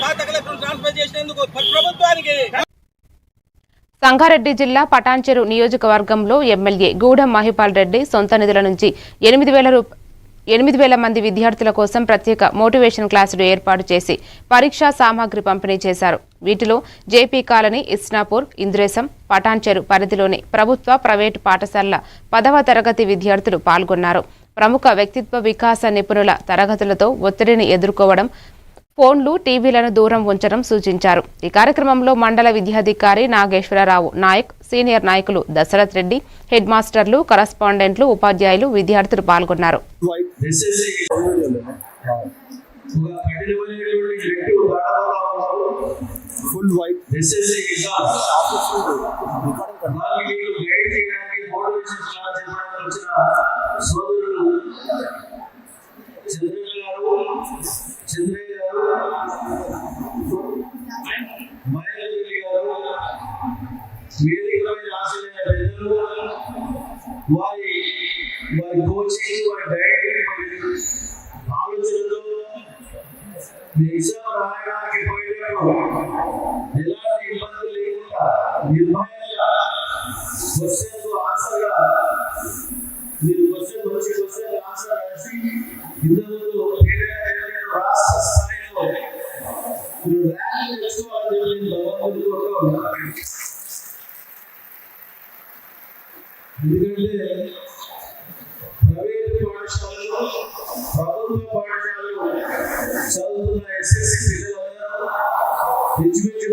పాత collector transfer చేసినందుకు ప్రభుత్వానికి. సంగారెడ్డి జిల్లా పటాన్చెరు నియోజకవర్గంలో ఎమ్మెల్యే గూడెం మహిపాల్ రెడ్డి సొంత నిధుల నుంచి 8,000 మంది విద్యార్థుల కోసం ప్రత్యేక మోటివేషన్ క్లాసులు ఏర్పాటు చేసి పరీక్షా సామాగ్రి పంపిణీ చేశారు. వీటిలో జేపీ కాలనీ, ఇస్నాపూర్, ఇంద్రేశం, పటాన్చెరు పరిధిలోని ప్రభుత్వ, ప్రైవేటు పాఠశాలల 10వ తరగతి విద్యార్థులు పాల్గొన్నారు. ప్రముఖ వ్యక్తిత్వ వికాస నిపుణుల తరగతులతో ఒత్తిడిని ఎదుర్కోవడం, ఫోన్లు, టీవీలను దూరం ఉంచడం సూచించారు. ఈ కార్యక్రమంలో మండల విద్యాధికారి నాగేశ్వరరావు నాయక్, సీనియర్ నాయకులు దశరథ్ రెడ్డి, హెడ్ మాస్టర్లు, కరస్పాండెంట్లు, ఉపాధ్యాయులు, విద్యార్థులు పాల్గొన్నారు. వారి కోచింగ్, వారి డైరెక్ట్ ఆలోచనతో ఎగ్జామ్ రాయడానికి పోయేటప్పుడు ఎలాంటి ఇబ్బందులు లేకుండా నిర్భయంగా క్వశ్చన్ ఆన్సర్గా మీరు క్వశ్చన్ ఆన్సర్ రాసి ఇంతకుముందు రాష్ట్ర స్థాయిలో మీరు ర్యాంక్ తెచ్చుకోవాలని చెప్పి భగవంతుడి కోరుతూ. ఎందుకంటే ప్రైవేట్ పాఠశాలలో, ప్రభుత్వ పాఠశాలలో చదువుతున్న ఎస్ఎస్సి పిల్లలందరూ ఇంచుమించు